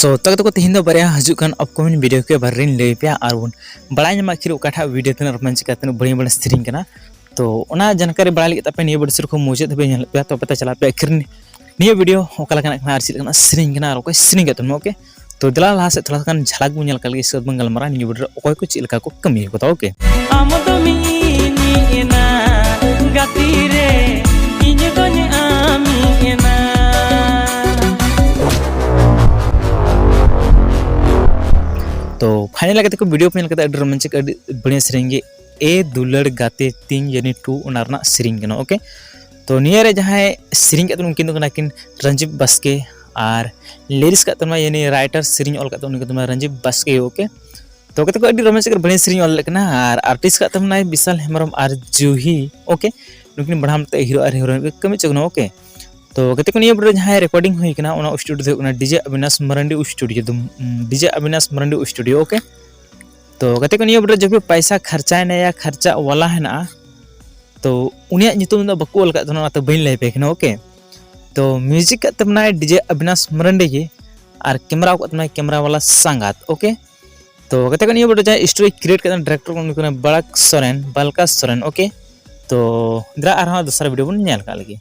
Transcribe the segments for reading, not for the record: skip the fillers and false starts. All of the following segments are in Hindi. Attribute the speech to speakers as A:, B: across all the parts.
A: So tak to tihin do barya hajukan upcoming video ke barin lepya arun balanya makhir ukatha video tena romantic katenu bari bari string kana to ona jankari balai kita pe niya badi sir ko mujhe the be pe to pata chala pe akhir niya video okala kana na arsil kana string kana aro ko string katenu okay to dala la se thoda kan jhalak bu nyal kal ge sod bangal mara niya video okoy ko chilka ko kami ko ta okay
B: amodomi ni ena gatire inye tonye ami ena
A: तो फाइनल लगते को वीडियो पे लगता है रोमांचक बढ़िया सरेंगे ए दुलड़ गाते तीन यानी 2 उनारना सरिंग कनो ओके तो नियर रे जहां सरिंग का उनकिन तो नाकिन रंजीब बस्के और लिरिक्स का तमा यानी राइटर सरिंग ऑल का तो उनके तमा रंजीब बस्के ओके तो कहते को अडी रोमांचक बढ़िया सरिंग ऑल लेकना और आर्टिस्ट का तमा विशाल हेमरम और जूही ओके उनकिन बढ़ाम ते हीरो और हीरोइन कमी चगनो ओके तो कहते को निया बड़े जहां रिकॉर्डिंग हुई कना ओना स्टूडियो कना डीजे अविनाश मरांडी स्टूडियो दम DJ Avinash Marandi studio okay तो कहते को निया बड़े जब पैसा खर्चा ने या खर्चा वाला है ना तो उनिया नितुम द बकुल का तो तो बइन ले पेकना ओके तो म्यूजिक का तमना डीजे अविनाश मरांडी के और कैमरा को तमना कैमरा वाला संगात ओके तो कहते को निया बड़े जहां स्टोरी क्रिएट करना डायरेक्टर को उनका बालका सोरेन ओके तो इधर आ रहा दूसरा वीडियो बन नेल का लगी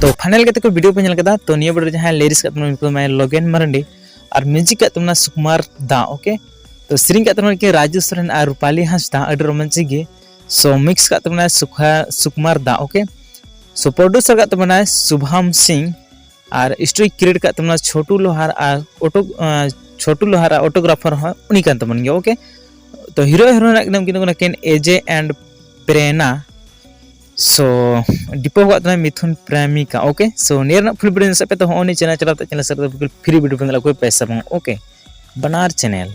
A: तो फाइनल के को वीडियो पे नल कदा तो निया बड़े जहां लिरिक्स का तुम मैं लोगेन मरंडी और म्यूजिक का तुमना सुकुमार दा ओके तो सिरिंग का तुम के राजू सोरेन और रूपाली हांसदा अड रोमांचिक गे सो मिक्स का तुमना सुकुमार दा ओके सो प्रोड्यूसर का तुमना शुभम सिंह और स्टोरी क्रिएट का तुमना छोटू लोहार ऑटोग्राफर है उन्हीं का तुमन गे ओके तो हीरो हीरोइन एकदम किन केन एजे एंड प्रेरणा सो डिपो का मिथुन प्रेमिका okay so near full video से पे तो होनी चैनल चलाते चैनल सर फ्री वीडियो पे कोई पैसा ओके बनार चैनल।